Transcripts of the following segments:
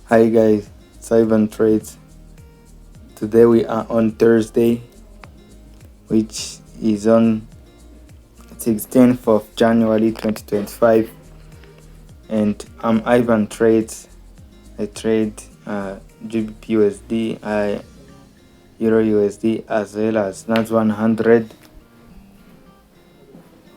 Hi guys, it's Ivan Trades. Today we are on Thursday, which is on 16th of January 2025, and I'm Ivan Trades. I trade GBP USD, Euro USD, as well as NAS 100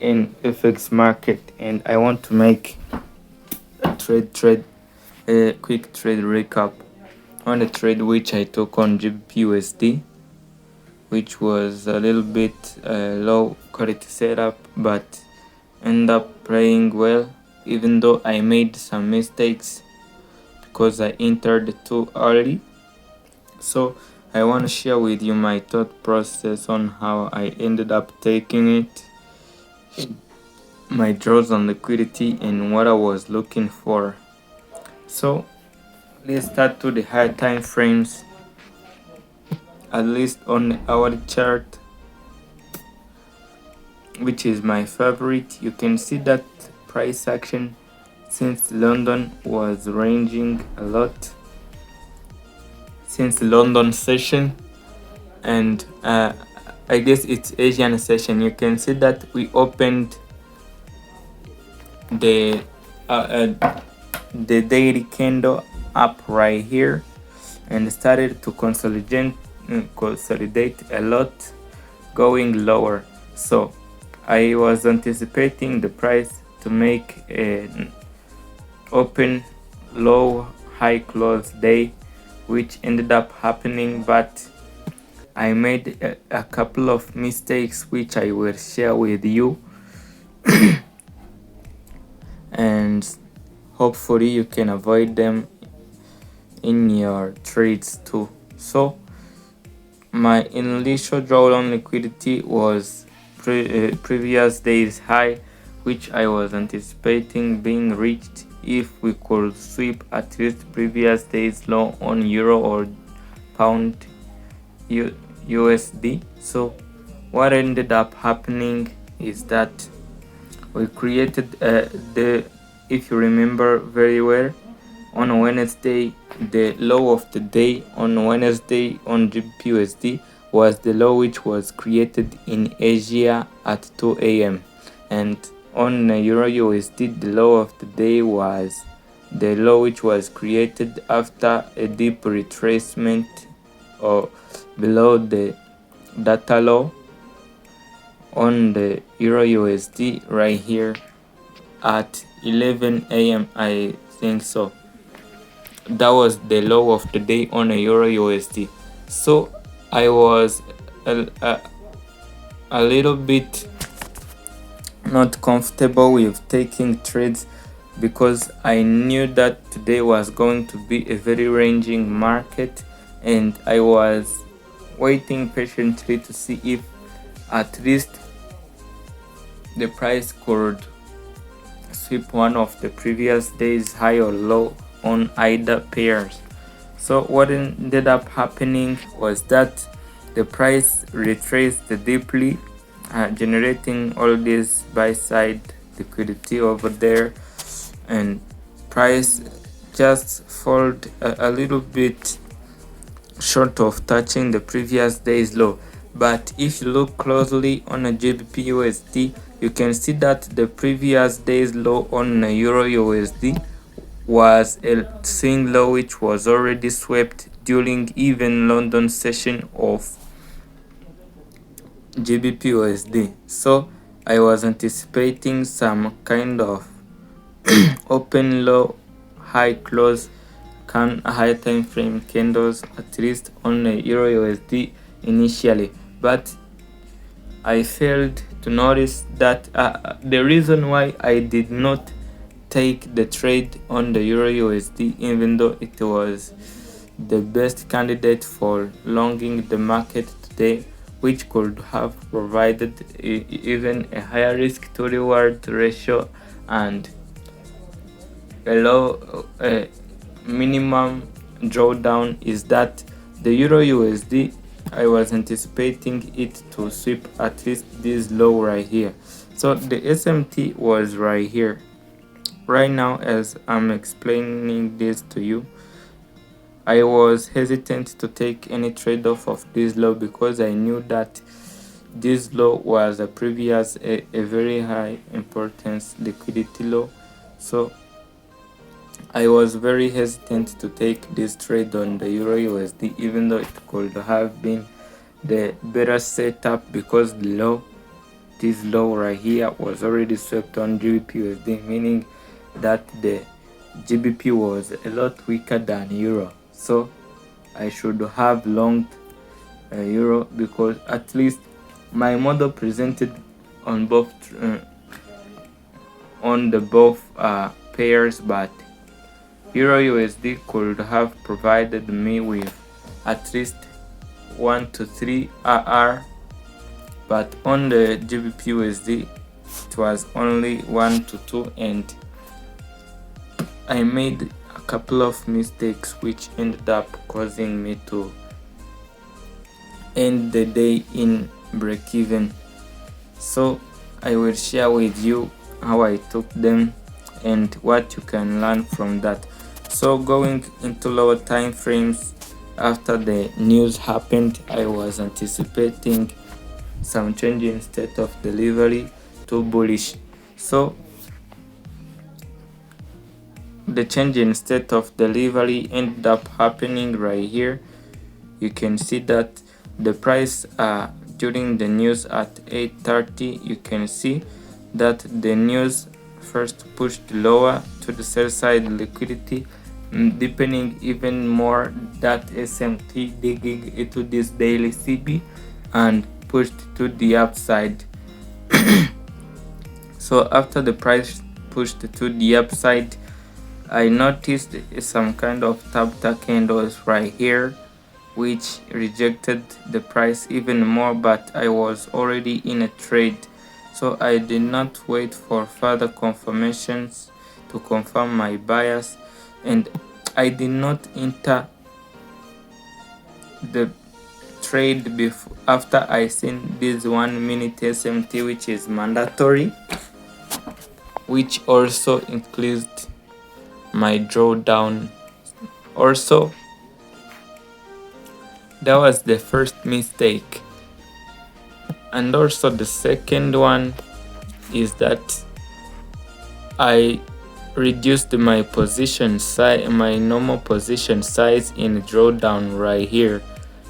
in FX market, and I want to make a quick trade recap on the trade which I took on GBP USD, which was a little bit low quality setup, but ended up playing well, even though I made some mistakes because I entered too early. So I want to share with you my thought process on how I ended up taking it, my draws on liquidity, and what I was looking for. So let's start to the high time frames, at least on the hourly chart, which is my favorite. You can see that price action since London was ranging a lot since the London session, and I guess it's Asian session. You can see that we opened the daily candle up right here and started to consolidate a lot, going lower. So I was anticipating the price to make an open low high close day, which ended up happening, but I made a couple of mistakes which I will share with you and hopefully you can avoid them in your trades too. So my initial drawdown liquidity was previous day's high, which I was anticipating being reached if we could sweep at least previous day's low on euro or pound USD. So what ended up happening is that we created if you remember very well, on Wednesday, the low of the day on Wednesday on GBP USD was the low which was created in Asia at 2 a.m. and on Euro USD, the low of the day was the low which was created after a deep retracement or below the data low on the Euro USD right here at 11 a.m. I think so. That was the low of the day on a Euro USD. So I was a little bit not comfortable with taking trades because I knew that today was going to be a very ranging market, and I was waiting patiently to see if at least the price could sweep one of the previous days high or low on either pairs. So what ended up happening was that the price retraced deeply, generating all this buy side liquidity over there, and price just followed a little bit short of touching the previous day's low. But if you look closely on a GBP USD, you can see that the previous day's low on a Euro USD was a swing low which was already swept during even London session of GBP USD. So I was anticipating some kind of open low high close high time frame candles, at least on the Euro USD initially, but I failed to notice that the reason why I did not take the trade on the Euro USD, even though it was the best candidate for longing the market today, which could have provided even a higher risk to reward ratio and a low minimum drawdown, is that the Euro USD, I was anticipating it to sweep at least this low right here. So the SMT was right here. Right now, as I'm explaining this to you, I was hesitant to take any trade off of this low because I knew that this low was a previous a very high importance liquidity low. So I was very hesitant to take this trade on the Euro USD, even though it could have been the better setup because this low right here was already swept on GBP USD, meaning that the GBP was a lot weaker than Euro. So I should have longed Euro because at least my model presented on both pairs, but Euro USD could have provided me with at least 1 to 3 RR, but on the GBP USD it was only 1 to 2, and I made a couple of mistakes which ended up causing me to end the day in break-even. So I will share with you how I took them and what you can learn from that. So going into lower time frames, after the news happened, I was anticipating some change in state of delivery to bullish. So the change in state of delivery ended up happening right here. You can see that the price during the news at 8:30, you can see that the news first pushed lower to the sell side liquidity, deepening even more that SMT digging into this daily CB and pushed to the upside. So after the price pushed to the upside, I noticed some kind of tap candles right here which rejected the price even more, but I was already in a trade, so I did not wait for further confirmations to confirm my bias, and I did not enter the trade before after I seen this 1 minute SMT, which is mandatory, which also increased my drawdown. Also, that was the first mistake. And also the second one is that I reduced my position size, my normal position size in drawdown right here,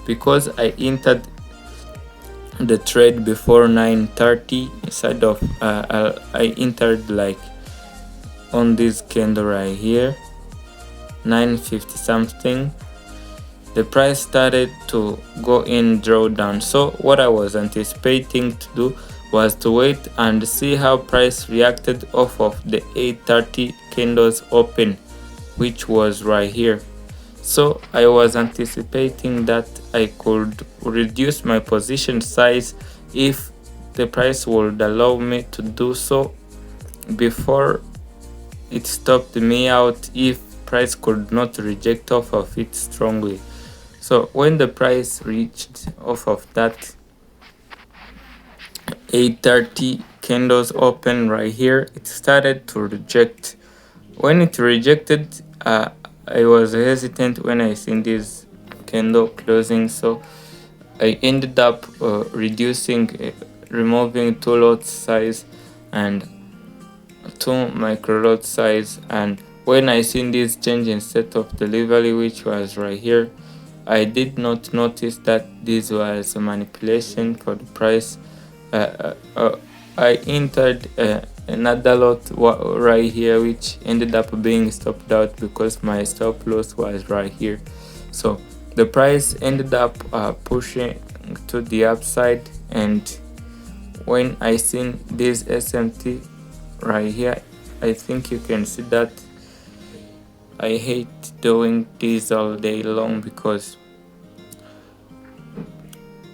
because I entered the trade before 9:30 instead of I entered like on this candle right here 9:50 something. The price started to go in drawdown, so what I was anticipating to do was to wait and see how price reacted off of the 8:30 candles open, which was right here. So I was anticipating that I could reduce my position size if the price would allow me to do so before it stopped me out, if price could not reject off of it strongly. So when the price reached off of that 8:30 candles open right here, it started to reject. When it rejected, I was hesitant when I seen this candle closing, so I ended up removing 2 lot size and 2 micro lot size. And when I seen this change in state of delivery, which was right here, I did not notice that this was a manipulation for the price. I entered another lot right here, which ended up being stopped out because my stop loss was right here. So the price ended up pushing to the upside, and when I seen this SMT right here, I think you can see that I hate doing this all day long because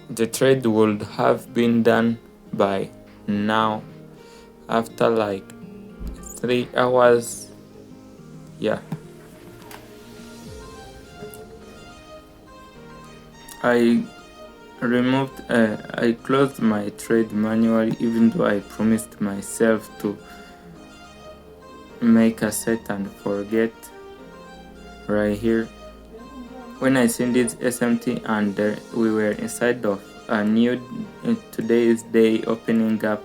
the trade would have been done by now after like 3 hours. Yeah, I closed my trade manually, even though I promised myself to make a set and forget right here. when I seen this SMT and we were inside of a new today's day opening up,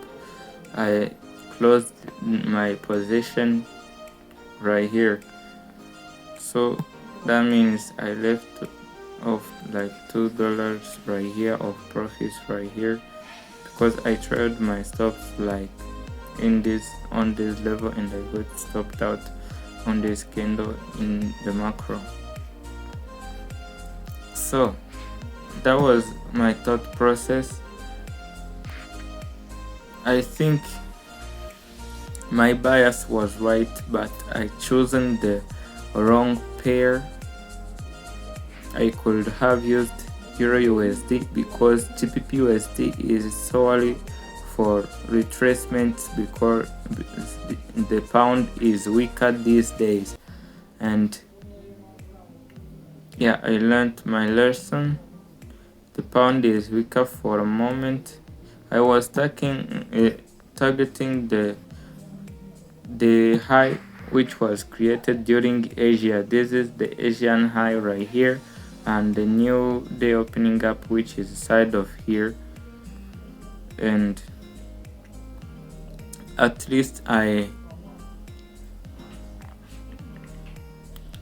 I closed my position right here. So that means I left off like $2 right here of profits right here, because I tried my stops like on this level and I got stopped out on this candle in the macro. So that was my thought process. I think my bias was right, but I chosen the wrong pair. I could have used Euro USD because GBP USD is solely for retracements, because the pound is weaker these days. And yeah, I learned my lesson. The pound is weaker for a moment. I was targeting the high which was created during Asia. This is the Asian high right here, and the new day opening up, which is side of here. And at least I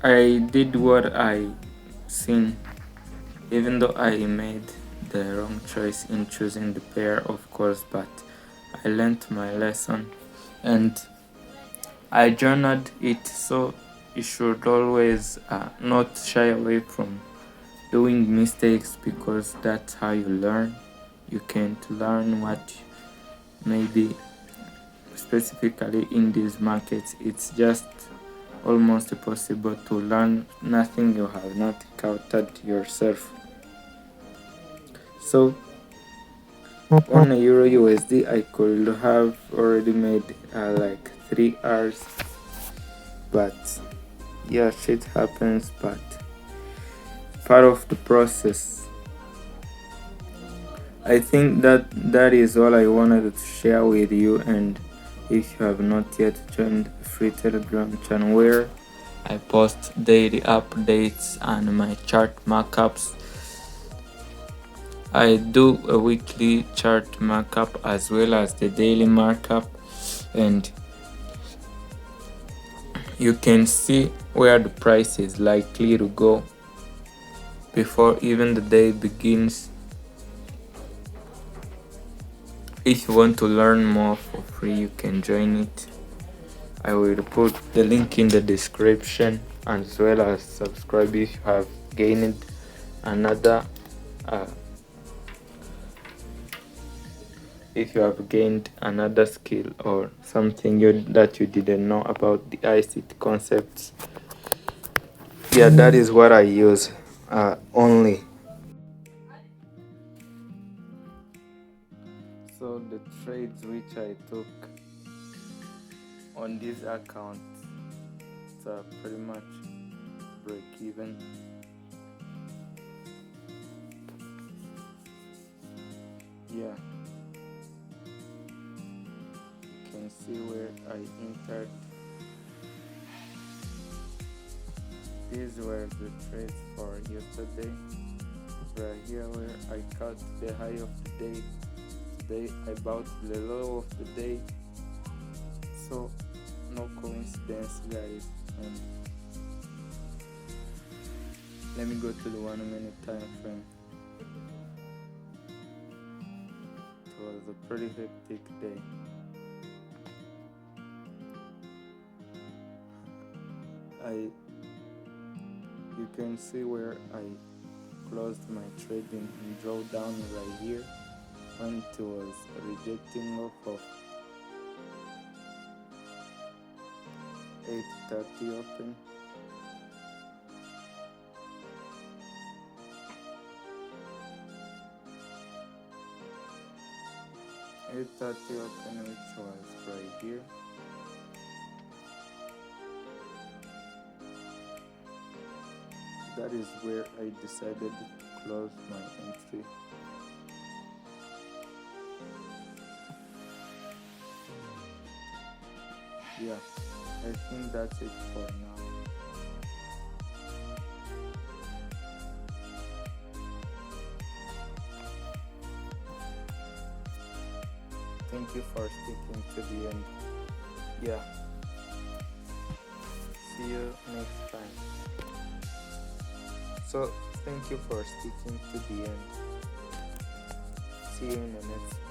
did what I seen, even though I made the wrong choice in choosing the pair, of course, but I learned my lesson and I journaled it. So you should always not shy away from doing mistakes, because that's how you learn. You can't learn what maybe specifically in these markets, it's just almost impossible to learn nothing you have not encountered yourself. So on a Euro USD I could have already made like 3 hours, but yeah, shit happens, but part of the process. I think that is all I wanted to share with you. And if you have not yet joined the free Telegram channel where I post daily updates and my chart markups, I do a weekly chart markup as well as the daily markup, and you can see where the price is likely to go before even the day begins. If you want to learn more for free, you can join it. I will put the link in the description, as well as subscribe if you have gained another skill or something that you didn't know about the ICT concepts. Yeah, that is what I use only. So the trades which I took on this account, it's pretty much break even. Yeah, you can see where I entered. These were the trades for yesterday. Right here where I cut the high of the day. Today I bought the low of the day. So no coincidence, guys. And let me go to the 1 minute time frame. It was a pretty hectic day. You can see where I closed my trading and draw down right here when it was rejecting off of 8:30 open. Open, which was right here. That is where I decided to close my entry. Yeah, I think that's it for now. Thank you for sticking to the end. Yeah, see you next time. So thank you for sticking to the end. See you in the next